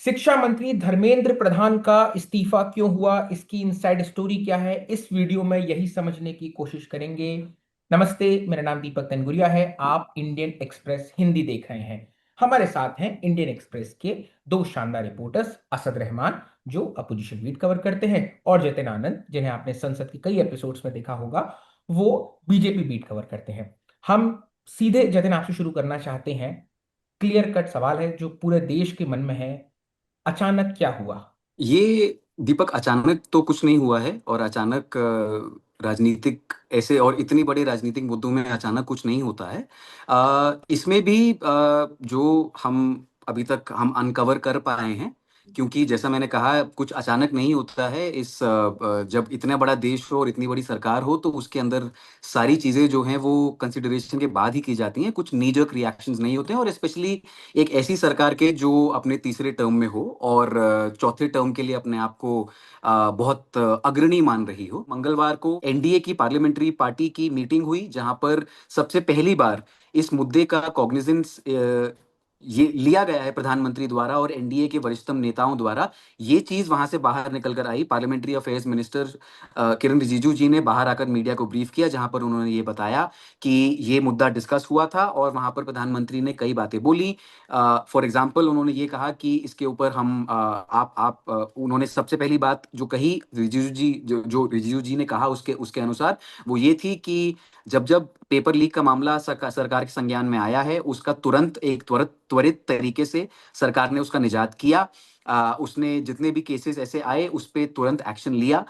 शिक्षा मंत्री धर्मेंद्र प्रधान का इस्तीफा क्यों हुआ, इसकी इनसाइड स्टोरी क्या है, इस वीडियो में यही समझने की कोशिश करेंगे। नमस्ते, मेरा नाम दीपक तनगुरिया है। आप इंडियन एक्सप्रेस हिंदी देख रहे हैं। हमारे साथ हैं इंडियन एक्सप्रेस के दो शानदार रिपोर्टर्स, असद रहमान जो अपोजिशन लीड कवर करते हैं, और जतिन आनंद जिन्हें आपने संसद के कई एपिसोड्स में देखा होगा, वो बीजेपी बीट कवर करते हैं। हम सीधे जतिन आपसे शुरू करना चाहते हैं। क्लियर कट सवाल है जो पूरे देश के मन में है। अचानक क्या हुआ? ये दीपक अचानक तो कुछ नहीं हुआ है। और अचानक राजनीतिक ऐसे और इतनी बड़े राजनीतिक मुद्दों में अचानक कुछ नहीं होता है। इसमें भी जो हम अभी तक हम अनकवर कर पाए हैं, क्योंकि जैसा मैंने कहा कुछ अचानक नहीं होता है। जब इतना बड़ा देश हो और इतनी बड़ी सरकार हो तो उसके अंदर सारी चीजें जो हैं वो कंसिडरेशन के बाद ही की जाती हैं। कुछ नी जर्क रिएक्शंस नहीं होते हैं, और स्पेशली एक ऐसी सरकार के जो अपने तीसरे टर्म में हो और चौथे टर्म के लिए अपने आप को बहुत अग्रणी मान रही हो। मंगलवार को एनडीए की पार्लियामेंट्री पार्टी की मीटिंग हुई, जहां पर सबसे पहली बार इस मुद्दे का कॉग्निजेंस ये लिया गया है प्रधानमंत्री द्वारा और एनडीए के वरिष्ठतम नेताओं द्वारा। ये चीज वहां से बाहर निकल कर आई। पार्लियामेंट्री अफेयर्स मिनिस्टर किरण रिजिजू जी ने बाहर आकर मीडिया को ब्रीफ किया, जहां पर उन्होंने ये बताया कि ये मुद्दा डिस्कस हुआ था और वहां पर प्रधानमंत्री ने कई बातें बोली। फॉर एग्जाम्पल उन्होंने ये कहा कि इसके ऊपर हम आप उन्होंने सबसे पहली बात जो कही रिजिजू जी, जो रिजिजू जी ने कहा उसके उसके अनुसार वो ये थी कि जब जब पेपर लीक का मामला सरकार के संज्ञान में आया है, उसका तुरंत एक त्वरित त्वरित तरीके से सरकार ने उसका निजात किया। उसने जितने भी केसेस ऐसे आए उस पे तुरंत एक्शन लिया।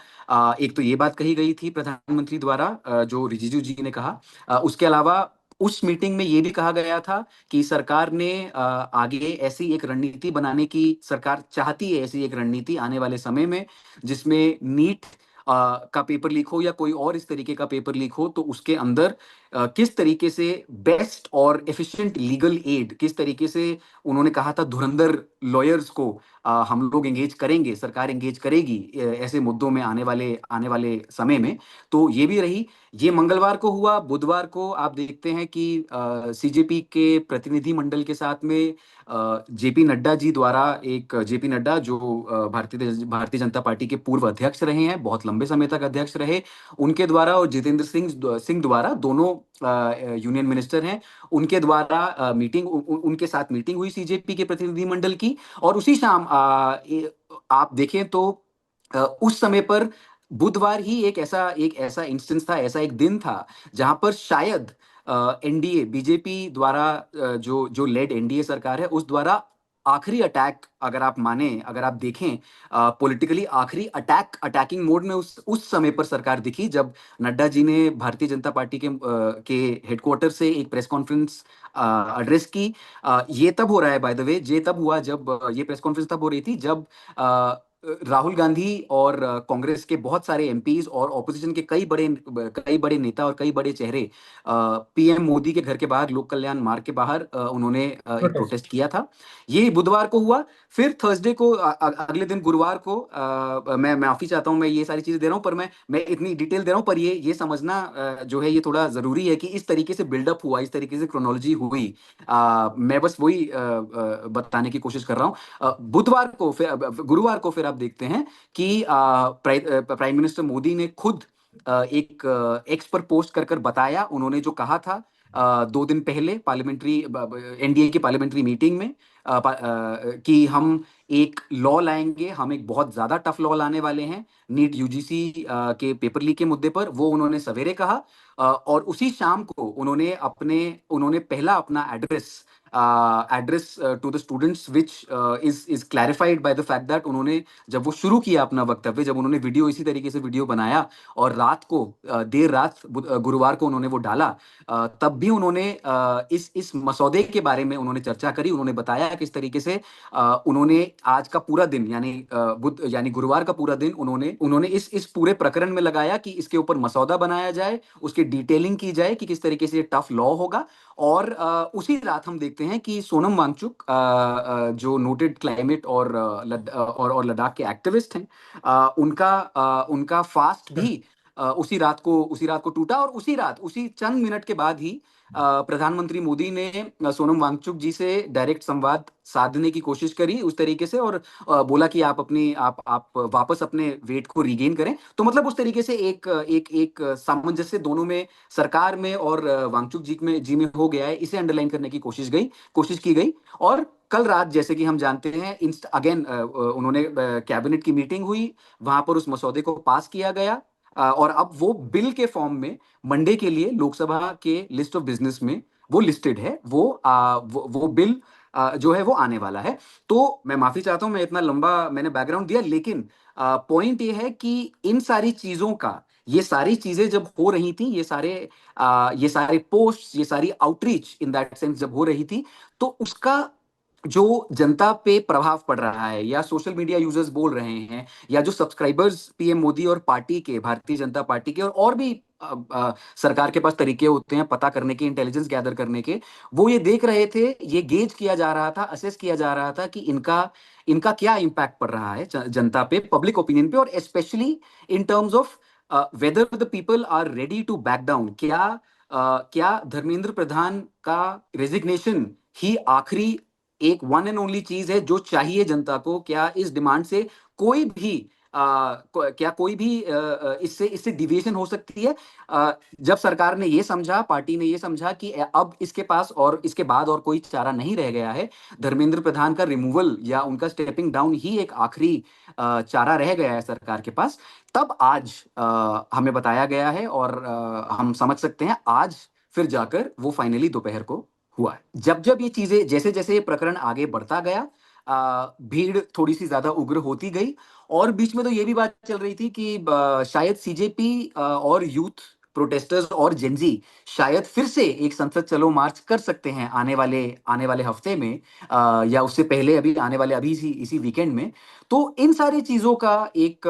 एक तो ये बात कही गई थी प्रधानमंत्री द्वारा, जो रिजिजू जी ने कहा। उसके अलावा उस मीटिंग में ये भी कहा गया था कि सरकार ने आगे ऐसी एक रणनीति बनाने की, सरकार चाहती है ऐसी एक रणनीति आने वाले समय में जिसमें नीट का पेपर लीक हो या कोई और इस तरीके का पेपर लीक हो तो उसके अंदर किस तरीके से बेस्ट और एफिशिएंट लीगल एड, किस तरीके से उन्होंने कहा था धुरंधर लॉयर्स को हम लोग एंगेज करेंगे, सरकार एंगेज करेगी ऐसे मुद्दों में आने वाले समय में। तो ये भी रही। ये मंगलवार को हुआ। बुधवार को आप देखते हैं कि सीजेपी के प्रतिनिधि मंडल के साथ में जेपी नड्डा जी द्वारा, एक जेपी नड्डा जो भारतीय जनता पार्टी के पूर्व अध्यक्ष रहे हैं, बहुत लंबे समय तक अध्यक्ष रहे, उनके द्वारा और जितेंद्र सिंह सिंह द्वारा, दोनों यूनियन मिनिस्टर हैं, उनके द्वारा उनके साथ मीटिंग हुई सीजेपी के प्रतिनिधि मंडल की। और उसी शाम आप देखें तो उस समय पर बुधवार ही एक ऐसा इंस्टेंस था, ऐसा एक दिन था जहां पर शायद एनडीए बीजेपी द्वारा जो जो लेड एनडीए सरकार है उस द्वारा आखिरी अटैक, अगर आप माने, अगर आप देखें पॉलिटिकली, आखिरी अटैकिंग मोड में उस समय पर सरकार दिखी, जब नड्डा जी ने भारतीय जनता पार्टी के हेडक्वार्टर से एक प्रेस कॉन्फ्रेंस एड्रेस की। ये तब हो रहा है, बाय द वे, ये तब हुआ जब ये प्रेस कॉन्फ्रेंस तब हो रही थी जब राहुल गांधी और कांग्रेस के बहुत सारे एमपीज और ऑपोजिशन के कई बड़े नेता और कई बड़े चेहरे पीएम मोदी के घर के बाहर, लोक कल्याण मार्ग के बाहर उन्होंने एक प्रोटेस्ट। प्रोटेस्ट किया था। ये बुधवार को हुआ। फिर थर्सडे को, अगले दिन गुरुवार को, मैं माफी चाहता हूं, मैं ये सारी चीजें दे रहा हूं, पर मैं इतनी डिटेल दे रहा हूं, पर ये समझना जो है ये थोड़ा जरूरी है कि इस तरीके से बिल्डअप हुआ, इस तरीके से क्रोनोलॉजी हुई। मैं बस वही बताने की कोशिश कर रहा हूँ। बुधवार को फिर गुरुवार को फिर आप देखते हैं कि प्राइम मिनिस्टर मोदी ने खुद एक एक्स पर पोस्ट कर कर बताया, उन्होंने जो कहा था 2 दिन पहले पार्लियामेंट्री एनडीए की पार्लियामेंट्री मीटिंग में, कि हम एक लॉ लाएंगे, हम एक बहुत ज्यादा टफ लॉ लाने वाले हैं नीट यूजीसी के पेपर लीक के मुद्दे पर। वो उन्होंने सवेरे कहा। और उसी शाम को उन्होंने पहला अपना address to the students which is clarified by the fact that, उन्होंने जब वो शुरू किया अपना वक्तव्य, जब उन्होंने वीडियो इसी तरीके से वीडियो बनाया और रात को देर रात गुरुवार को उन्होंने वो डाला, तब भी उन्होंने इस मसौदे के बारे में उन्होंने चर्चा करी। उन्होंने बताया किस तरीके से उन्होंने आज का पूरा दिन, यानी गुरुवार का पूरा दिन उन्होंने उन्होंने इस पूरे प्रकरण में लगाया कि इसके ऊपर मसौदा बनाया जाए, उसकी डिटेलिंग की जाए कि किस तरीके से टफ लॉ होगा। और उसी रात हम देखते हैं कि सोनम वांगचुक, जो नोटेड क्लाइमेट और लद्दाख के एक्टिविस्ट हैं, उनका फास्ट भी उसी रात को टूटा। और उसी चंद मिनट के बाद ही प्रधानमंत्री मोदी ने सोनम वांगचुक जी से डायरेक्ट संवाद साधने की कोशिश करी उस तरीके से, और बोला कि आप अपनी आप वापस अपने वेट को रिगेन करें। तो मतलब उस तरीके से एक सामंजस्य दोनों में, सरकार में और वांगचुक जी में हो गया है, इसे अंडरलाइन करने की कोशिश की गई। और कल रात जैसे कि हम जानते हैं, इंस्ट अगेन उन्होंने कैबिनेट की मीटिंग हुई, वहां पर उस मसौदे को पास किया गया, और अब वो बिल के फॉर्म में मंडे के लिए लोकसभा के लिस्ट ऑफ बिजनेस में वो लिस्टेड है। वो बिल जो है वो आने वाला है। तो मैं माफी चाहता हूं, मैं इतना लंबा मैंने बैकग्राउंड दिया, लेकिन पॉइंट ये है कि इन सारी चीजों का, ये सारी चीजें जब हो रही थी, ये सारे पोस्ट, ये सारी आउटरीच इन दैट सेंस जब हो रही थी, तो उसका जो जनता पे प्रभाव पड़ रहा है, या सोशल मीडिया यूजर्स बोल रहे हैं, या जो सब्सक्राइबर्स पीएम मोदी और पार्टी के, भारतीय जनता पार्टी के, और भी सरकार के पास तरीके होते हैं पता करने के, इंटेलिजेंस गैदर करने के, वो ये देख रहे थे, ये गेज किया जा रहा था, असेस किया जा रहा था कि इनका इनका क्या इम्पैक्ट पड़ रहा है जनता पे, पब्लिक ओपिनियन पे, और specially in terms of whether the people are ready to back down. क्या धर्मेंद्र प्रधान का रेजिग्नेशन ही आखिरी एक वन एंड ओनली चीज है जो चाहिए जनता को? क्या इस डिमांड से कोई भी क्या कोई भी इससे इससे डिविएशन हो सकती है? जब सरकार ने ये समझा, पार्टी ने ये समझा कि अब इसके पास और इसके बाद और कोई चारा नहीं रह गया है, धर्मेंद्र प्रधान का रिमूवल या उनका स्टेपिंग डाउन ही एक आखिरी चारा रह गया है सरकार के पास, तब आज हमें बताया गया है, और हम समझ सकते हैं आज फिर जाकर वो फाइनली दोपहर को हुआ है। जब जब ये चीजें, जैसे जैसे ये प्रकरण आगे बढ़ता गया, भीड़ थोड़ी सी ज्यादा उग्र होती गई, और बीच में तो ये भी बात चल रही थी कि शायद सीजेपी और यूथ प्रोटेस्टर्स और जेंजी शायद फिर से एक संसद चलो मार्च कर सकते हैं आने वाले हफ्ते में, या उससे पहले अभी आने वाले अभी इसी वीकेंड में। तो इन सारी चीजों का एक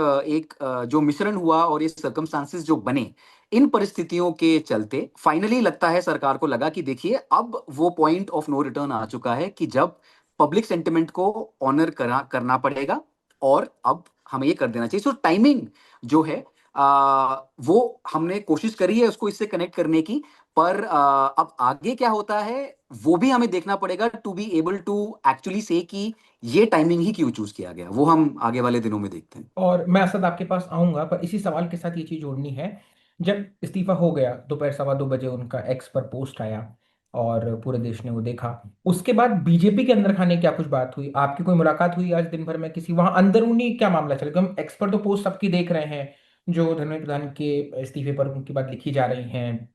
जो मिश्रण हुआ, और ये सर्कमस्टांसेस जो बने, इन परिस्थितियों के चलते फाइनली लगता है सरकार को लगा कि देखिए अब वो पॉइंट ऑफ नो रिटर्न आ चुका है कि जब पब्लिक सेंटिमेंट को ऑनर करना पड़ेगा, और अब हमें ये कर देना चाहिए। सो टाइमिंग जो है, वो हमने कोशिश करी है उसको इससे कनेक्ट करने की, पर अब आगे क्या होता है वो भी हमें देखना पड़ेगा, to be able to actually say कि ये टाइमिंग ही क्यों चूज किया गया, वो हम आगे वाले दिनों में देखते हैं। और मैं असद आपके पास आऊंगा, पर इसी सवाल के साथ ये चीज जोड़नी है। जब इस्तीफा हो गया, दोपहर 2:15 बजे उनका एक्स पर पोस्ट आया और पूरे देश ने वो देखा, उसके बाद बीजेपी के अंदर खाने क्या कुछ बात हुई? आपकी कोई मुलाकात हुई आज दिन भर में किसी, वहां अंदरूनी क्या मामला चल गया? हम एक्स पर तो पोस्ट सबकी देख रहे हैं, जो धर्मेंद्र प्रधान के इस्तीफे पर उनकी बात लिखी जा रही हैं,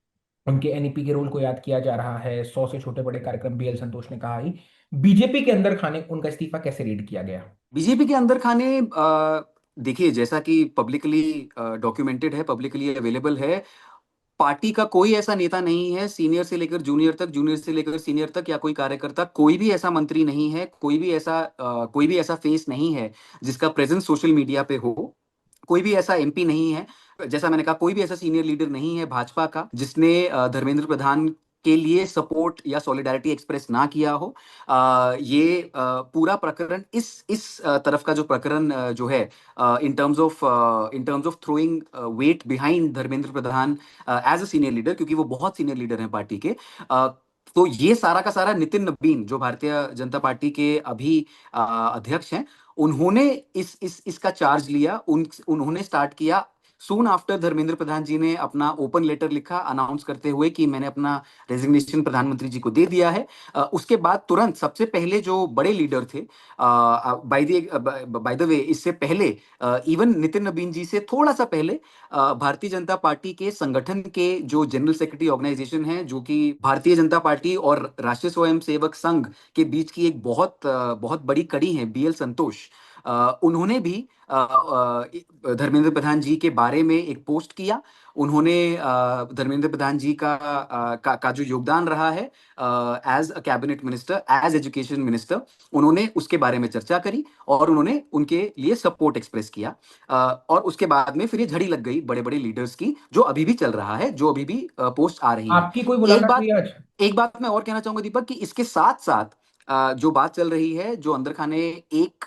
उनके एनईपी के रोल को याद किया जा रहा है, 100 से छोटे बड़े कार्यक्रम, बीएल संतोष ने कहा ही। बीजेपी के अंदर खाने उनका इस्तीफा कैसे रीड किया गया? बीजेपी के अंदर खाने, देखिए जैसा कि पब्लिकली डॉक्यूमेंटेड है, पब्लिकली अवेलेबल है, पार्टी का कोई ऐसा नेता नहीं है, सीनियर से लेकर जूनियर तक, जूनियर से लेकर सीनियर तक, या कोई कार्यकर्ता, कोई भी ऐसा मंत्री नहीं है, कोई भी ऐसा फेस नहीं है जिसका प्रेजेंस सोशल मीडिया पे हो, कोई भी ऐसा एमपी नहीं है, जैसा मैंने कहा, कोई भी ऐसा सीनियर लीडर नहीं है भाजपा का जिसने धर्मेंद्र प्रधान के लिए सपोर्ट या सॉलिडारिटी एक्सप्रेस ना किया हो। ये पूरा प्रकरण, इस तरफ का जो प्रकरण जो है, in terms of throwing weight behind Dharmendra Pradhan as a senior leader, क्योंकि वो बहुत सीनियर लीडर हैं पार्टी के। तो ये सारा का सारा नितिन नबीन, जो भारतीय जनता पार्टी के अभी अध्यक्ष हैं, उन्होंने इसका चार्ज लिया, उन्होंने स्टार्ट किया सून आफ्टर धर्मेंद्र प्रधान जी ने अपना ओपन लेटर लिखा अनाउंस करते हुए कि मैंने अपना रेजिग्नेशन प्रधानमंत्री जी को दे दिया है। उसके बाद तुरंत सबसे पहले जो बड़े लीडर थे, बाय द वे, इससे पहले इवन नितिन नबीन जी से थोड़ा सा पहले, भारतीय जनता पार्टी के संगठन के जो जनरल सेक्रेटरी ऑर्गेनाइजेशन है, जो कि भारतीय जनता पार्टी और राष्ट्रीय स्वयं सेवक संघ के बीच की एक बहुत बड़ी कड़ी है, बीएल संतोष, उन्होंने भी धर्मेंद्र प्रधान जी के बारे में एक पोस्ट किया। उन्होंने धर्मेंद्र प्रधान जी का जो योगदान रहा है as a cabinet minister, as education minister, उन्होंने उसके बारे में चर्चा करी, और उन्होंने उनके लिए सपोर्ट एक्सप्रेस किया। और उसके बाद में फिर ये झड़ी लग गई बड़े बड़े लीडर्स की, जो अभी भी चल रहा है, जो अभी भी पोस्ट आ रही हैं। आपकी कोई एक मुलाकात बात हुई आज? एक बात मैं और कहना चाहूंगा दीपक, कि इसके साथ साथ जो बात चल रही है, जो अंदर खाने, एक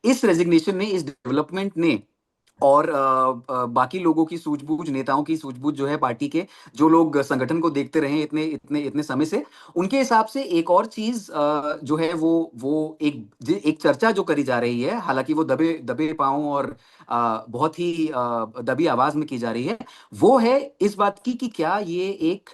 इस रेजिग्नेशन ने, इस डेवलपमेंट ने और बाकी लोगों की सूझबूझ, नेताओं की सूझबूझ जो है पार्टी के, जो लोग संगठन को देखते रहे इतने इतने इतने समय से, उनके हिसाब से एक और चीज जो है वो एक चर्चा जो करी जा रही है, हालांकि वो दबे दबे पांव और बहुत ही दबी आवाज में की जा रही है, वो है इस बात की कि क्या ये एक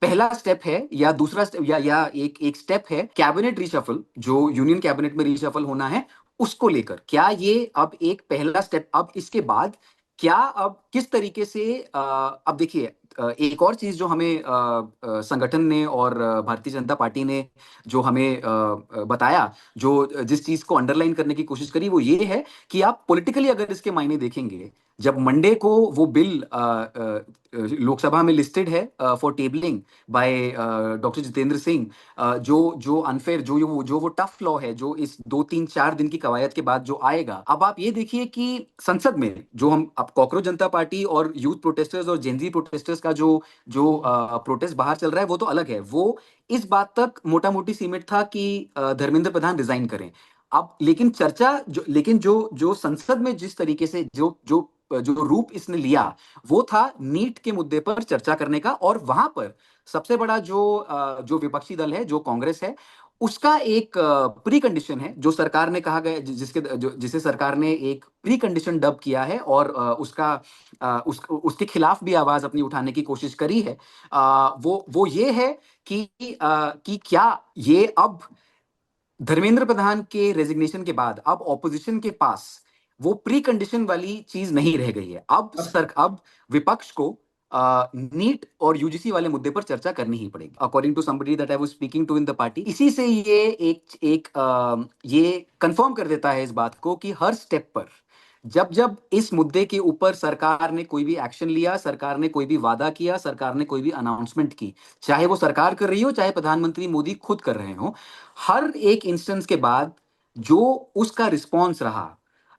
पहला स्टेप है या दूसरा स्टेप, या एक एक स्टेप है कैबिनेट रिशफल, जो यूनियन कैबिनेट में रिशफल होना है उसको लेकर। क्या ये अब एक पहला स्टेप, अब इसके बाद क्या, अब किस तरीके से अब देखिए, एक और चीज जो हमें संगठन ने और भारतीय जनता पार्टी ने जो हमें बताया, जो जिस चीज को अंडरलाइन करने की कोशिश करी, वो ये है कि आप पॉलिटिकली अगर इसके मायने देखेंगे, जब मंडे को वो बिल लोकसभा में लिस्टेड है for tabling by doctor Jitendra Singh, जो जो अनफेयर, जो वो टफ लॉ है, जो इस 2 3 4 दिन की कवायद के बाद जो आएगा, अब आप ये देखिए कि संसद में जो हम अब कॉकरोच जनता पार्टी और यूथ प्रोटेस्टर्स और जेनजी प्रोटेस्टर्स का जो जो प्रोटेस्ट बाहर चल रहा है, वो तो अलग है, वो इस बात तक मोटा मोटी सीमित था कि धर्मेंद्र प्रधान रिजाइन करें। अब लेकिन चर्चा जो, लेकिन जो जो संसद में जिस तरीके से जो जो जो रूप इसने लिया, वो था नीट के मुद्दे पर चर्चा करने का, और वहां पर सबसे बड़ा जो विपक्षी दल है, जो कांग्रेस है, उसका एक प्री कंडीशन है, जो सरकार ने कहा गया, जिसे सरकार ने एक प्री कंडीशन डब किया है, और उसके खिलाफ भी आवाज अपनी उठाने की कोशिश करी है। वो ये है कि क्या ये अब धर्मेंद्र प्रधान के रेजिग्नेशन के बाद अब ऑपोजिशन के पास वो प्री कंडीशन वाली चीज नहीं रह गई है, अब विपक्ष को नीट और यूजीसी वाले मुद्दे पर चर्चा करनी ही पड़ेगी, according to somebody that I was speaking to in the party. इसी से ये ये कंफर्म कर देता है इस बात को कि हर स्टेप पर, जब जब इस मुद्दे के ऊपर सरकार ने कोई भी एक्शन लिया, सरकार ने कोई भी वादा किया, सरकार ने कोई भी अनाउंसमेंट की, चाहे वो सरकार कर रही हो, चाहे प्रधानमंत्री मोदी खुद कर रहे हो, हर एक इंस्टेंस के बाद जो उसका रिस्पॉन्स रहा,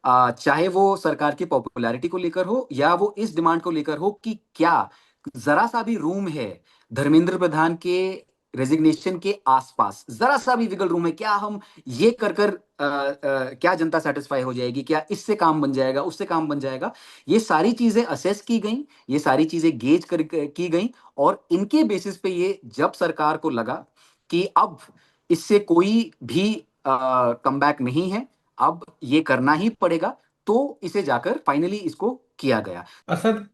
चाहे वो सरकार की पॉपुलैरिटी को लेकर हो, या वो इस डिमांड को लेकर हो कि क्या जरा सा भी रूम है धर्मेंद्र प्रधान के रेजिग्नेशन के आसपास, जरा सा भी विगल रूम है क्या, हम ये कर कर क्या जनता सेटिस्फाई हो जाएगी, क्या इससे काम बन जाएगा, उससे काम बन जाएगा, ये सारी चीजें असेस की गई, ये सारी चीजें गेज कर की गई, और इनके बेसिस पे ये जब सरकार को लगा कि अब इससे कोई भी कमबैक नहीं है, अब ये करना ही पड़ेगा, तो इसे जाकर फाइनली इसको किया गया। असद,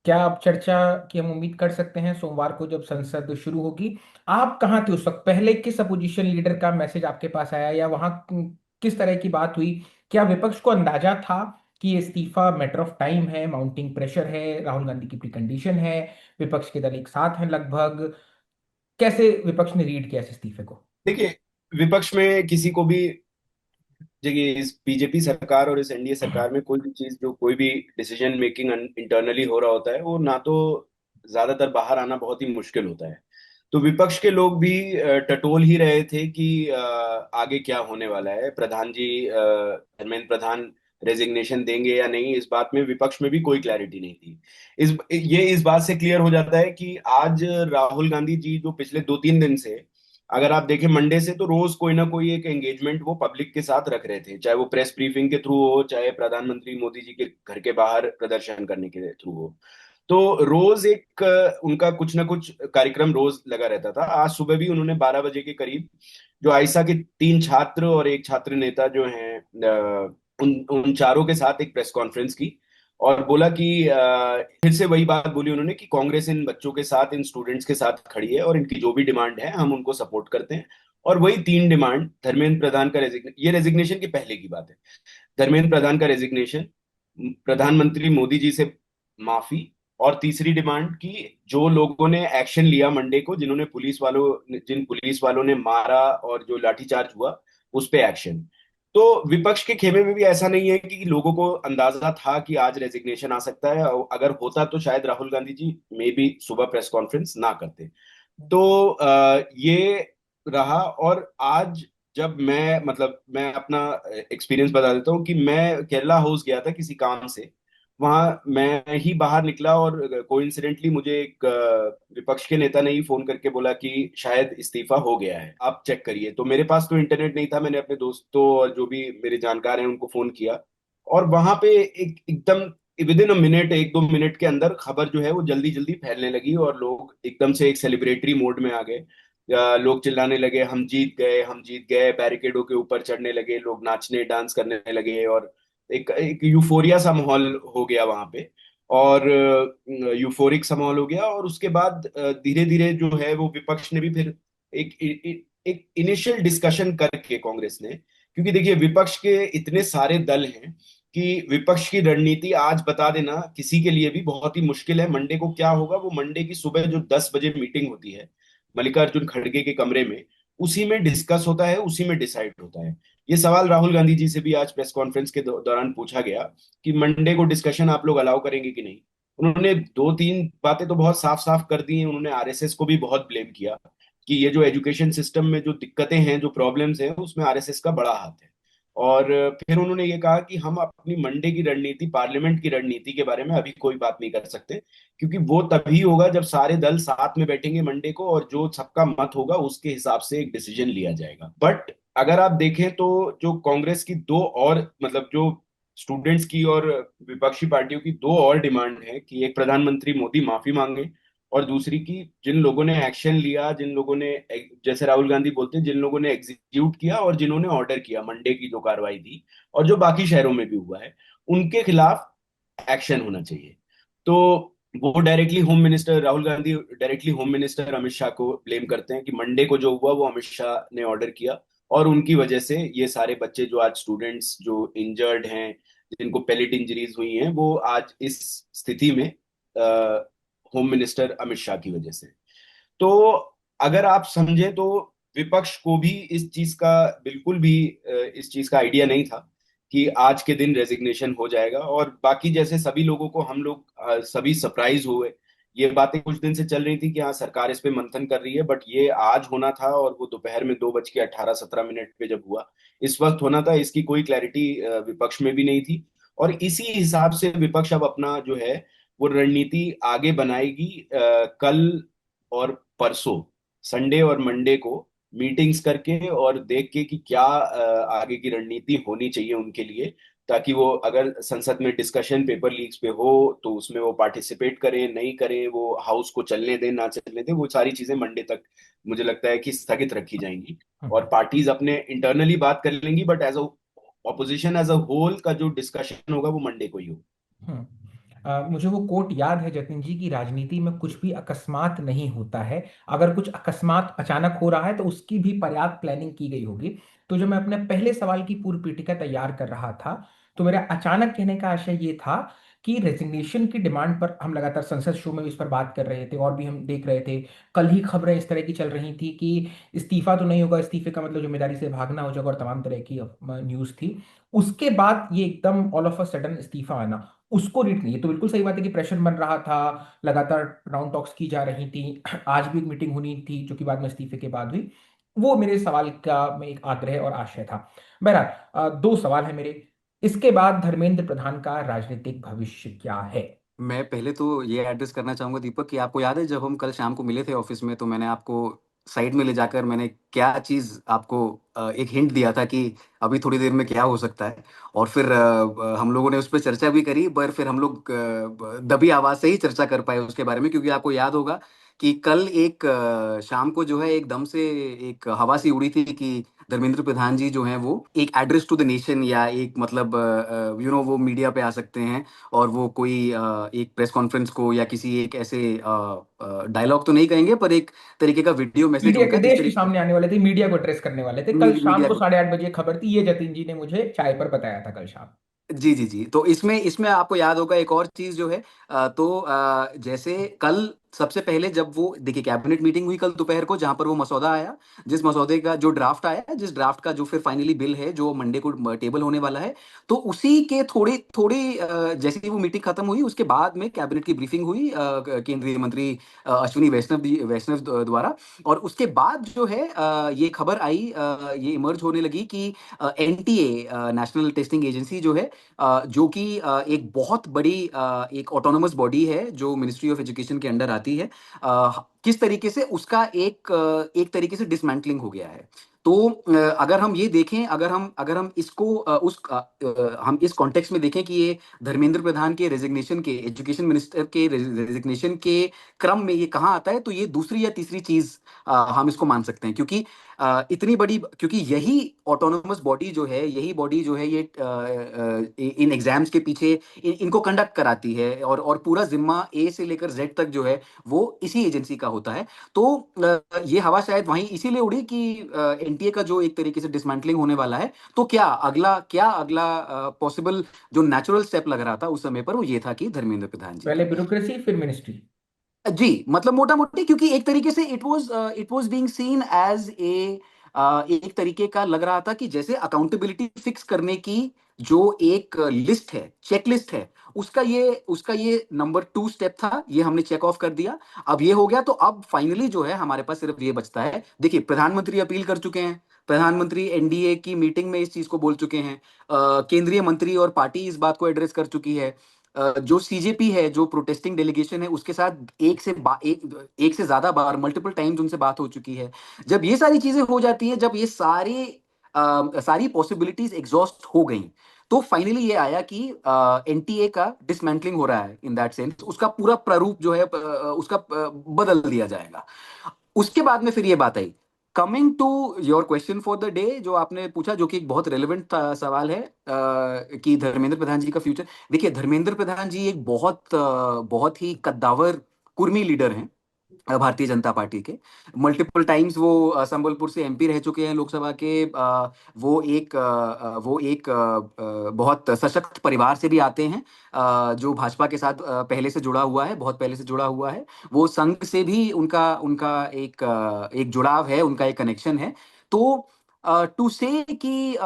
क्या आप चर्चा की हम उम्मीद कर सकते हैं सोमवार को जब संसद शुरू होगी? आप कहाँ थे उस वक्त? पहले किस अपोजिशन लीडर का मैसेज आपके पास आया, या वहां किस तरह की बात हुई? क्या विपक्ष को अंदाजा था कि ये इस्तीफा मैटर ऑफ टाइम है, माउंटिंग प्रेशर है, राहुल गांधी की प्रीकंडीशन है, विपक्ष के दल एक साथ हैं लगभग? कैसे विपक्ष ने रीड किया इस इस्तीफे को? देखिए, विपक्ष में किसी को भी, देखिए इस बीजेपी सरकार और इस एनडीए सरकार में कोई भी चीज, जो कोई भी डिसीजन मेकिंग इंटरनली हो रहा होता है, वो ना तो ज्यादातर बाहर आना बहुत ही मुश्किल होता है। तो विपक्ष के लोग भी टटोल ही रहे थे कि आगे क्या होने वाला है, प्रधान जी धर्मेंद्र प्रधान रेजिग्नेशन देंगे या नहीं, इस बात में विपक्ष में भी कोई क्लैरिटी नहीं थी। इस बात से क्लियर हो जाता है कि आज राहुल गांधी जी जो पिछले 2 3 दिन से, अगर आप देखें मंडे से, तो रोज कोई ना कोई एक एंगेजमेंट वो पब्लिक के साथ रख रहे थे, चाहे वो प्रेस ब्रीफिंग के थ्रू हो, चाहे प्रधानमंत्री मोदी जी के घर के बाहर प्रदर्शन करने के थ्रू हो। तो रोज एक उनका कुछ ना कुछ कार्यक्रम रोज लगा रहता था। आज सुबह भी उन्होंने 12 बजे के करीब जो आइसा के 3 छात्र और एक छात्र नेता जो हैं, उन उन चारों के साथ एक प्रेस कॉन्फ्रेंस की, और बोला कि फिर से वही बात बोली उन्होंने कि कांग्रेस इन बच्चों के साथ, इन स्टूडेंट्स के साथ खड़ी है, और इनकी जो भी डिमांड है हम उनको सपोर्ट करते हैं। और वही 3 डिमांड, धर्मेंद्र प्रधान का रेजिग्नेशन, ये रेजिग्नेशन की पहले की बात है, धर्मेंद्र प्रधान का रेजिग्नेशन, प्रधानमंत्री मोदी जी से माफी, और तीसरी डिमांड की जो लोगों ने एक्शन लिया मंडे को, जिन पुलिस वालों ने मारा और जो लाठीचार्ज हुआ, उस पे एक्शन। तो विपक्ष के खेमे में भी ऐसा नहीं है कि लोगों को अंदाजा था कि आज रेजिग्नेशन आ सकता है, और अगर होता तो शायद राहुल गांधी जी मे भी सुबह प्रेस कॉन्फ्रेंस ना करते। तो ये रहा। और आज जब मैं अपना एक्सपीरियंस बता देता हूँ कि मैं केरला हाउस गया था किसी काम से, वहां मैं ही बाहर निकला और कोइंसिडेंटली मुझे एक विपक्ष के नेता ने ही फोन करके बोला कि शायद इस्तीफा हो गया है, आप चेक करिए। तो मेरे पास तो इंटरनेट नहीं था, मैंने अपने दोस्तों और जो भी मेरे जानकार हैं उनको फोन किया, और वहां पे एकदम with in a minute, 1-2 minute के अंदर खबर जो है वो जल्दी जल्दी फैलने लगी और लोग एकदम से एक सेलिब्रेटरी मोड में आ गए। लोग चिल्लाने लगे, हम जीत गए, हम जीत गए, बैरिकेडों के ऊपर चढ़ने लगे, लोग नाचने डांस करने लगे, और एक एक यूफोरिया सा माहौल हो गया वहां पे। और यूफोरिक सा माहौल हो गया, और उसके बाद धीरे धीरे जो है वो विपक्ष ने भी फिर एक इनिशियल डिस्कशन करके, कांग्रेस ने, क्योंकि देखिए विपक्ष के इतने सारे दल हैं कि विपक्ष की रणनीति आज बता देना किसी के लिए भी बहुत ही मुश्किल है। मंडे को क्या होगा, वो मंडे की सुबह जो 10 बजे मीटिंग होती है मल्लिकार्जुन खड़गे के कमरे में, उसी में डिस्कस होता है, उसी में डिसाइड होता है। ये सवाल राहुल गांधी जी से भी आज प्रेस कॉन्फ्रेंस के दौरान पूछा गया कि मंडे को डिस्कशन आप लोग अलाउ करेंगे कि नहीं। उन्होंने 2-3 बातें तो बहुत साफ साफ कर दी हैं। उन्होंने आरएसएस को भी बहुत ब्लेम किया कि ये जो एजुकेशन सिस्टम में जो दिक्कतें हैं, जो प्रॉब्लम्स हैं, उसमें आरएसएस का बड़ा हाथ है। और फिर उन्होंने ये कहा कि हम अपनी मंडे की रणनीति, पार्लियामेंट की रणनीति के बारे में अभी कोई बात नहीं कर सकते, क्योंकि वो तभी होगा जब सारे दल साथ में बैठेंगे मंडे को, और जो सबका मत होगा उसके हिसाब से एक डिसीजन लिया जाएगा। बट अगर आप देखें तो जो कांग्रेस की दो और, मतलब जो स्टूडेंट्स की और विपक्षी पार्टियों की दो और डिमांड है कि एक, प्रधानमंत्री मोदी माफी मांगे, और दूसरी की, जिन लोगों ने एक्शन लिया, जिन लोगों ने, जैसे राहुल गांधी बोलते हैं, जिन लोगों ने एग्जीक्यूट किया और जिन्होंने ऑर्डर किया मंडे की जो कार्रवाई थी, और जो बाकी शहरों में भी हुआ है, उनके खिलाफ एक्शन होना चाहिए। तो वो directly home minister Rahul Gandhi directly home minister Amit Shah को ब्लेम करते हैं कि मंडे को जो हुआ वो अमित शाह ने ऑर्डर किया, और उनकी वजह से ये सारे बच्चे जो आज स्टूडेंट्स जो इंजर्ड हैं, जिनको पेलेट इंजरीज हुई हैं, वो आज इस स्थिति में होम मिनिस्टर अमित शाह की वजह से। तो अगर आप समझें तो विपक्ष को भी इस चीज का बिल्कुल भी इस चीज का आइडिया नहीं था कि आज के दिन रेजिग्नेशन हो जाएगा। और बाकी जैसे सभी लोगों को, हम लोग सभी सरप्राइज हुए। ये बातें कुछ दिन से चल रही थी कि हाँ सरकार इस पे मंथन कर रही है, बट ये आज होना था, और वो दोपहर में 2:18-17 पे जब हुआ, इस वक्त होना था, इसकी कोई क्लैरिटी विपक्ष में भी नहीं थी। और इसी हिसाब से विपक्ष अब अपना जो है वो रणनीति आगे बनाएगी। कल और परसों, संडे और मंडे को मीटिंग्स करके और देख के कि क्या आगे की रणनीति होनी चाहिए उनके लिए, ताकि वो अगर संसद में डिस्कशन पेपर लीक्स पे हो तो उसमें वो पार्टिसिपेट करें, नहीं करें, वो हाउस को चलने दें ना चलने दें, वो सारी चीजें मंडे तक मुझे लगता है कि स्थगित रखी जाएंगी। और पार्टीज अपने इंटरनली बात कर लेंगी, but as a opposition as a whole का जो डिस्कशन होगा वो मंडे को ही होगा। मुझे वो कोट याद है जतिन जी की, राजनीति में कुछ भी अकस्मात नहीं होता है। अगर कुछ अकस्मात अचानक हो रहा है तो उसकी भी पर्याप्त प्लानिंग की गई होगी। तो जब मैं अपने पहले सवाल की पूर्व पीठिका तैयार कर रहा था, तो मेरा अचानक कहने का आशय ये था कि रेजिग्नेशन की डिमांड पर हम लगातार संसद शो में भी इस पर बात कर रहे थे, और भी हम देख रहे थे। कल ही खबरें इस तरह की चल रही थी कि इस्तीफा तो नहीं होगा, इस्तीफे का मतलब जिम्मेदारी से भागना हो जाएगा, और तमाम तरह की न्यूज थी। उसके बाद ये एकदम ऑल ऑफ अ सडन इस्तीफा आना, उसको रीड नहीं। ये तो बिल्कुल सही बात है कि प्रेशर बन रहा था, लगातार राउंड टॉक्स की जा रही थी। आज भी एक मीटिंग होनी थी जो कि बाद में इस्तीफे के बाद हुई। वो मेरे सवाल का में एक आग्रह और आशय था। बहरहाल, दो सवाल है मेरे। इसके बाद धर्मेंद्र प्रधान का राजनीतिक भविष्य क्या है? मैं पहले तो ये एड्रेस करना चाहूंगा दीपक कि आपको याद है जब हम कल शाम को मिले थे ऑफिस में, तो मैंने आपको साइड में ले जाकर मैंने क्या चीज़ आपको एक हिंट दिया था कि अभी थोड़ी देर में क्या हो सकता है। और फिर हम लोगों ने उस पर चर्चा भी करी, पर फिर हम लोग दबी आवाज से ही चर्चा कर पाए उसके बारे में, क्योंकि आपको याद होगा कि कल एक शाम को जो है एकदम से एक हवा सी उड़ी थी कि धर्मेंद्र प्रधान जी जो हैं वो एक एड्रेस टू द नेशन, या एक मतलब वो मीडिया पे आ सकते हैं, और वो कोई एक प्रेस कॉन्फ्रेंस को या किसी एक ऐसे डायलॉग तो नहीं कहेंगे, पर एक तरीके का वीडियो मैसेज मीडिया के, उनका जिस देश के तरीके सामने आने वाले थे, मीडिया को एड्रेस करने वाले थे। कल शाम मीडिया को को। 8:30 बजे खबर थी, ये जतिन जी ने मुझे चाय पर बताया था कल शाम। जी जी जी, तो इसमें इसमें आपको याद होगा एक और चीज जो है, जैसे कल सबसे पहले जब वो देखिए कैबिनेट मीटिंग हुई कल दोपहर को, जहां पर वो मसौदा आया, जिस मसौदे का जो ड्राफ्ट आया, जिस ड्राफ्ट का जो फिर फाइनली बिल है जो मंडे को टेबल होने वाला है, तो उसी के थोड़ी थोड़ी जैसे ही वो मीटिंग खत्म हुई उसके बाद में कैबिनेट की ब्रीफिंग हुई केंद्रीय मंत्री अश्विनी वैष्णव द्वारा। और उसके बाद जो है ये खबर आई, ये इमर्ज होने लगी कि एनटीए, नेशनल टेस्टिंग एजेंसी जो है, जो कि एक बहुत बड़ी एक ऑटोनोमस बॉडी है जो मिनिस्ट्री ऑफ एजुकेशन के अंडर आती है, किस तरीके से उसका एक तरीके से डिसमेंटलिंग हो गया है। तो अगर हम ये देखें, अगर हम इसको हम इस कॉन्टेक्स्ट में देखें कि ये धर्मेंद्र प्रधान के रेजिग्नेशन के, एजुकेशन मिनिस्टर के रेजिग्नेशन के क्रम में ये कहाँ आता है, तो ये दूसरी या तीसरी चीज हम इसको मान सकते हैं, क्योंकि इतनी बड़ी, क्योंकि यही ऑटोनोमस बॉडी जो है, यही बॉडी जो है ये इन एग्जाम्स के पीछे इनको कंडक्ट कराती है, और पूरा जिम्मा ए से लेकर जेड तक जो है वो इसी एजेंसी का होता है। तो ये हवा शायद वहीं इसीलिए उड़ी कि एनटीए का जो एक तरीके से डिसमेंटलिंग होने वाला है, तो क्या अगला पॉसिबल जो नेचुरल स्टेप लग रहा था उस समय पर, वो ये था कि धर्मेंद्र प्रधान जी पहले का। ब्यूरोक्रेसी फिर मिनिस्ट्री। जी, मतलब मोटा मोटी, क्योंकि एक तरीके से it was being seen as a, एक तरीके का लग रहा था कि जैसे अकाउंटेबिलिटी फिक्स करने की जो एक लिस्ट है, चेक लिस्ट है, उसका ये नंबर 2 स्टेप था, ये हमने चेक ऑफ कर दिया। अब ये हो गया, तो अब फाइनली जो है हमारे पास सिर्फ ये बचता है। देखिए, प्रधानमंत्री अपील कर चुके हैं, प्रधानमंत्री एनडीए की मीटिंग में इस चीज को बोल चुके हैं, केंद्रीय मंत्री और पार्टी इस बात को एड्रेस कर चुकी है, जो सीजेपी है, जो प्रोटेस्टिंग डेलीगेशन है, उसके साथ एक से ज्यादा बार, मल्टीपल टाइम्स उनसे बात हो चुकी है। जब ये सारी चीजें हो जाती हैं, जब ये सारी पॉसिबिलिटीज एग्जॉस्ट हो गई, तो फाइनली ये आया कि एनटीए का डिसमेंटलिंग हो रहा है, इन दैट सेंस उसका पूरा प्रारूप जो है उसका बदल दिया जाएगा। उसके बाद में फिर ये बात आई, coming to your question for the day, जो आपने पूछा, जो कि एक बहुत रेलेवेंट सवाल है, कि धर्मेंद्र प्रधान जी का फ्यूचर। देखिए, धर्मेंद्र प्रधान जी एक बहुत ही कद्दावर कुर्मी लीडर हैं, भारतीय जनता पार्टी के। मल्टीपल टाइम्स वो संबलपुर से एमपी रह चुके हैं लोकसभा के। वो एक बहुत सशक्त परिवार से भी आते हैं, जो भाजपा के साथ पहले से जुड़ा हुआ है, बहुत पहले से जुड़ा हुआ है। वो संघ से भी उनका उनका एक जुड़ाव है, उनका एक कनेक्शन है। तो टू से कि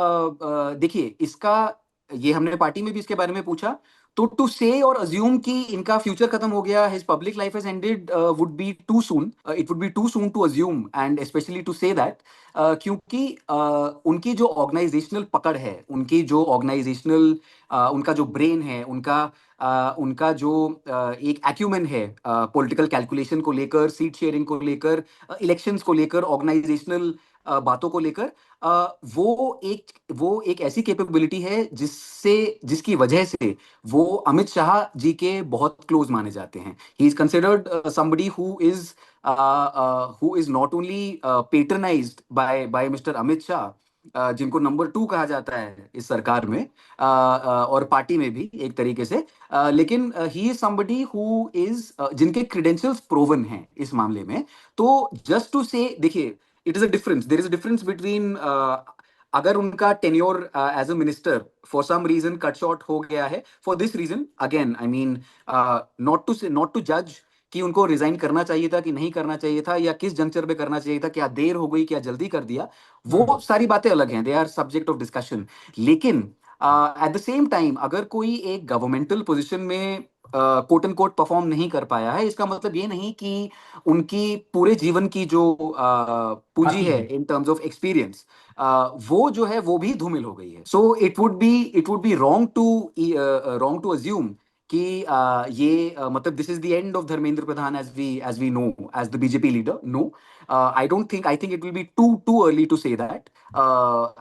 देखिए, इसका, ये हमने पार्टी में भी इसके बारे में पूछा, तो टू से और अज्यूम कि इनका फ्यूचर खत्म हो गया, his public life has ended, would be too soon, it would be too soon to assume, and specially to say that, क्योंकि उनकी जो ऑर्गेनाइजेशनल पकड़ है, उनकी जो ऑर्गेनाइजेशनल, उनका जो ब्रेन है, उनका जो एक एक्यूमेन है, पॉलिटिकल कैलकुलेशन को लेकर, सीट शेयरिंग को लेकर, इलेक्शंस को लेकर, ऑर्गेनाइजेशनल बातों को लेकर, वो एक ऐसी कैपेबिलिटी है जिसकी वजह से वो अमित शाह जी के बहुत क्लोज माने जाते हैं। He is considered somebody who is not only patronized by mister Amit Shah, जिनको नंबर 2 कहा जाता है इस सरकार में, और पार्टी में भी एक तरीके से, लेकिन he is somebody who is, जिनके क्रेडेंशियल्स प्रोवन हैं इस मामले में। तो जस्ट टू से, देखिए, it is a difference, there is a difference between, अगर उनका tenure as a minister for some reason cut short हो गया है, for this reason, again I mean, not to जज कि उनको रिजाइन करना चाहिए था कि नहीं करना चाहिए था, या किस जंक्चर पे करना चाहिए था, क्या देर हो गई, क्या जल्दी कर दिया, वो सारी बातें अलग हैं, they are subject of discussion. लेकिन एट द सेम टाइम, अगर कोई एक गवर्नमेंटल पोजीशन में कोट एंड कोट परफॉर्म नहीं कर पाया है, इसका मतलब ये नहीं कि उनकी पूरे जीवन की जो पूंजी आती है है। इन टर्म्स ऑफ एक्सपीरियंस, वो जो है वो भी धूमिल हो गई है। So it would be wrong to assume कि ये मतलब this is the end of Dharmendra Pradhan as we know, as the BJP leader. No, I think it will be too early to say that,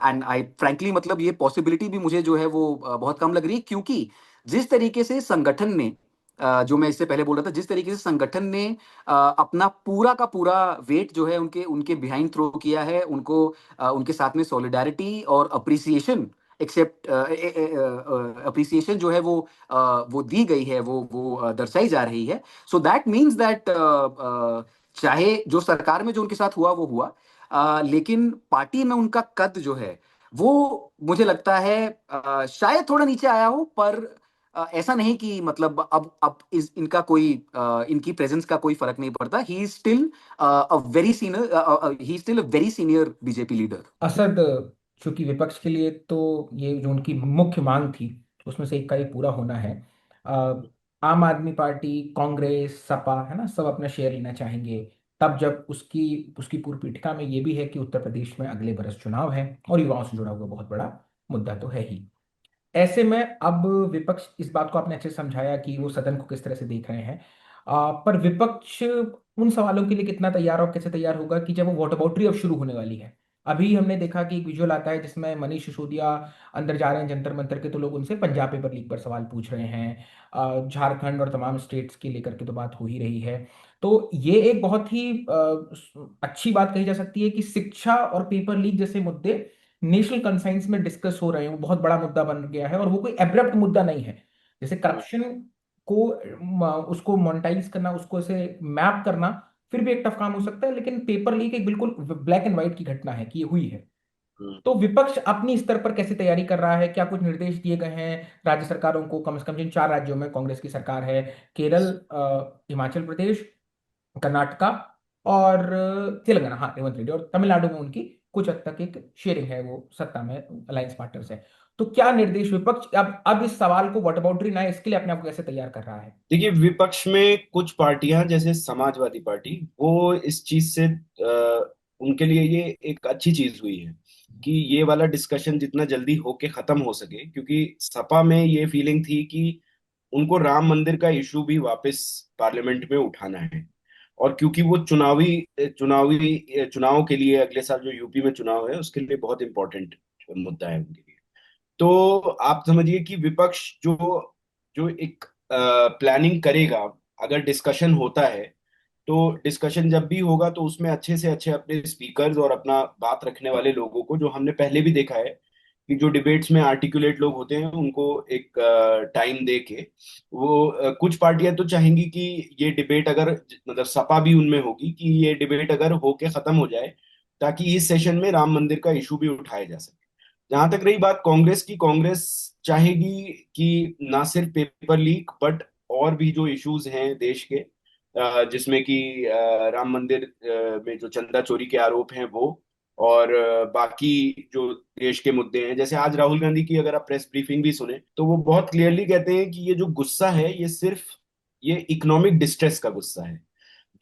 and I frankly, मतलब ये possibility भी मुझे जो है वो बहुत कम लग रही है, क्योंकि जिस तरीके से संगठन ने, जो मैं इससे पहले बोल रहा था, जिस तरीके से संगठन ने अपना पूरा का पूरा वेट जो है उनके उनके बिहाइंड थ्रो किया है, उनके साथ में सॉलिडारिटी और अप्रिसिएशन, एक्सेप्ट अप्रिसिएशन जो है वो दी गई है, वो दर्शाई जा रही है। सो दैट मीन्स दैट, चाहे जो सरकार में जो उनके साथ हुआ वो हुआ, लेकिन पार्टी में उनका कद जो है वो, मुझे लगता है शायद थोड़ा नीचे आया हो, पर ऐसा नहीं कि मतलब अब इनका कोई, इनकी प्रेजेंस का कोई फर्क नहीं पड़ता। He is still a very senior BJP leader. Asad, चूंकि विपक्ष के लिए तो ये जो उनकी मुख्य मांग थी उसमें से एक का ये पूरा होना है। अ, आम आदमी पार्टी, कांग्रेस, सपा, है ना, सब अपना शेयर लेना चाहेंगे। तब जब उसकी उसकी पूर्व पीठिका में ये भी है कि उत्तर प्रदेश में अगले बरस चुनाव है और युवाओं से जुड़ा हुआ बहुत बड़ा मुद्दा तो है ही। ऐसे में अब विपक्ष, इस बात को आपने अच्छे से समझाया कि वो सदन को किस तरह से देख रहे हैं। पर विपक्ष उन सवालों के लिए कितना तैयार और कैसे तैयार होगा कि जब वो वोट अबाउटरी अब शुरू होने वाली है, अभी हमने देखा कि एक विजुअल आता है जिसमें मनीष सिसोदिया अंदर जा रहे हैं जंतर मंतर के, तो लोग उनसे पंजाब पेपर लीक पर सवाल पूछ रहे हैं। झारखंड और तमाम स्टेट्स की लेकर के तो बात हो ही रही है। तो ये एक बहुत ही अच्छी बात कही जा सकती है कि शिक्षा और पेपर लीक जैसे मुद्दे नेशनल कंसाइंस में डिस्कस हो रहे हैं, वो बहुत बड़ा मुद्दा बन गया है और वो कोई एब्रप्ट मुद्दा नहीं है। जैसे करप्शन को उसको मोनेटाइज करना, उसको ऐसे मैप करना फिर भी एक टफ काम हो सकता है, लेकिन पेपर लीक एक बिल्कुल ब्लैक एंड व्हाइट की घटना है कि ये हुई है। हम्म। तो विपक्ष अपनी स्तर पर कैसे तैयारी कर रहा है? क्या कुछ निर्देश दिए गए हैं राज्य सरकारों को? कम से कम जिन 4 राज्यों में कांग्रेस की सरकार है, केरल, हिमाचल प्रदेश, कर्नाटका और तेलंगाना, हाँ रेवंत रेड्डी, और तमिलनाडु में उनकी कुछ हद तक एक शेयरिंग है, वो सत्ता में अलायंस पार्टनर्स है। तो क्या निर्देश विपक्ष अब इस सवाल को व्हाट अबाउट ना इसके लिए अपने आप को कैसे तैयार कर रहा है? देखिए, विपक्ष में कुछ पार्टियां जैसे समाजवादी पार्टी, वो इस चीज से उनके लिए ये एक अच्छी चीज हुई है कि ये वाला डिस्कशन जितना जल्दी होके खत्म हो सके, क्योंकि सपा में ये फीलिंग थी कि उनको राम मंदिर का इशू भी वापस पार्लियामेंट में उठाना है। और क्योंकि वो चुनाव के लिए अगले साल जो यूपी में चुनाव है उसके लिए बहुत इंपॉर्टेंट मुद्दा है उनके लिए। तो आप समझिए कि विपक्ष जो जो एक प्लानिंग करेगा, अगर डिस्कशन होता है, तो डिस्कशन जब भी होगा तो उसमें अच्छे से अच्छे अपने स्पीकर्स और अपना बात रखने वाले लोगों को, जो हमने पहले भी देखा है कि जो डिबेट्स में आर्टिकुलेट लोग होते हैं उनको एक टाइम दे के वो कुछ पार्टियां तो चाहेंगी कि ये डिबेट अगर, मतलब सपा भी उनमें होगी कि ये डिबेट अगर होके खत्म हो जाए, ताकि इस सेशन में राम मंदिर का इशू भी उठाया जा सके। जहां तक रही बात कांग्रेस की, कांग्रेस चाहेगी कि ना सिर्फ पेपर लीक बट और भी जो इश्यूज हैं देश के, जिसमें कि राम मंदिर में जो चंदा चोरी के आरोप हैं वो, और बाकी जो देश के मुद्दे हैं, जैसे आज राहुल गांधी की अगर आप प्रेस ब्रीफिंग भी सुने तो वो बहुत क्लियरली कहते हैं कि ये जो गुस्सा है ये सिर्फ ये इकोनॉमिक डिस्ट्रेस का गुस्सा है।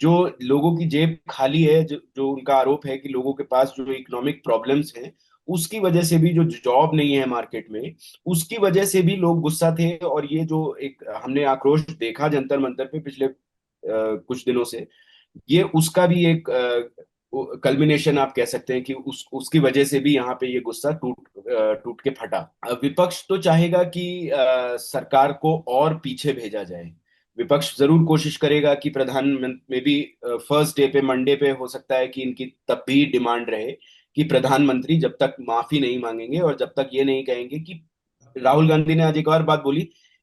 जो लोगों की जेब खाली है, जो उनका आरोप है कि लोगों के पास जो इकोनॉमिक प्रॉब्लम्स हैं उसकी वजह से भी, जो जॉब नहीं है मार्केट में उसकी वजह से भी लोग गुस्सा थे। और ये जो एक हमने आक्रोश देखा जंतर मंतर पे पिछले कुछ दिनों से, ये उसका भी एक कल्मिनेशन आप कह सकते हैं कि उसकी वजह से भी यहाँ पे ये गुस्सा टूट के फटा। विपक्ष तो चाहेगा कि सरकार को और पीछे भेजा जाए। विपक्ष जरूर कोशिश करेगा कि प्रधानमंत्री में भी फर्स्ट डे पे, मंडे पे हो सकता है कि इनकी तब भी डिमांड रहे कि प्रधानमंत्री जब तक माफी नहीं मांगेंगे और जब तक ये नहीं कहेंगे कि, राहुल गांधी ने आज एक और बात बोली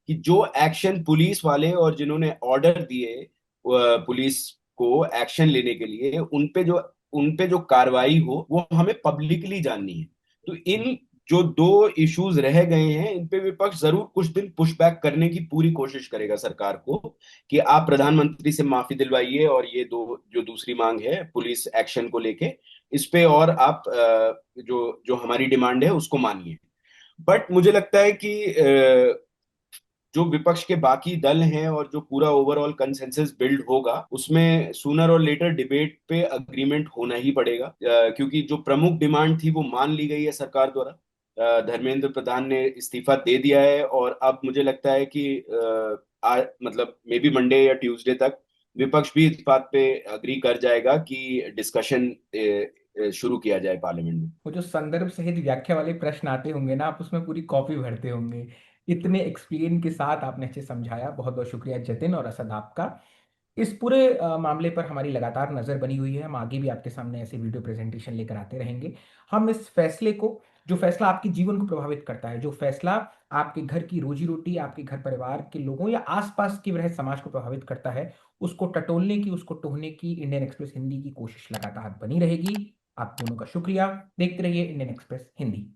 कि जो एक्शन पुलिस वाले और जिन्होंने ऑर्डर दिए पुलिस को एक्शन लेने के लिए, उन पे जो कार्रवाई हो वो हमें पब्लिकली जाननी है। तो इन जो दो इश्यूज रह गए हैं इन पे विपक्ष जरूर कुछ दिन पुशबैक करने की पूरी कोशिश करेगा सरकार को, कि आप प्रधानमंत्री से माफी दिलवाइए और ये दो जो दूसरी मांग है पुलिस एक्शन को लेके, इस पे और आप जो जो हमारी डिमांड है उसको मानिए। बट मुझे लगता है कि जो विपक्ष के बाकी दल हैं और जो पूरा ओवरऑल कंसेंसस बिल्ड होगा उसमें सूनर और लेटर डिबेट पे अग्रीमेंट होना ही पड़ेगा, क्योंकि जो प्रमुख डिमांड थी वो मान ली गई है सरकार द्वारा। धर्मेंद्र प्रधान ने इस्तीफा दे दिया है और अब मुझे लगता है कि मतलब मे बी मंडे या ट्यूसडे तक विपक्ष भी इस बात पे अग्री कर जाएगा कि डिस्कशन शुरू किया जाए पार्लियामेंट में। वो जो संदर्भ सहित व्याख्या वाले प्रश्न आते होंगे ना, आप उसमें पूरी कॉपी भरते होंगे। इतने एक्सप्लेन के साथ आपने अच्छे समझाया, बहुत बहुत शुक्रिया जतिन और असद आपका। इस पूरे मामले पर हमारी लगातार नजर बनी हुई है, हम आगे भी आपके सामने ऐसे वीडियो प्रेजेंटेशन लेकर आते रहेंगे। हम इस फैसले को, जो फैसला आपके जीवन को प्रभावित करता है, जो फैसला आपके घर की रोजी रोटी, आपके घर परिवार के लोगों या आसपास के वृहद समाज को प्रभावित करता है, उसको टटोलने की, उसको टोहने की इंडियन एक्सप्रेस हिंदी की कोशिश लगातार बनी रहेगी। आप दोनों का शुक्रिया। देखते रहिए इंडियन एक्सप्रेस हिंदी।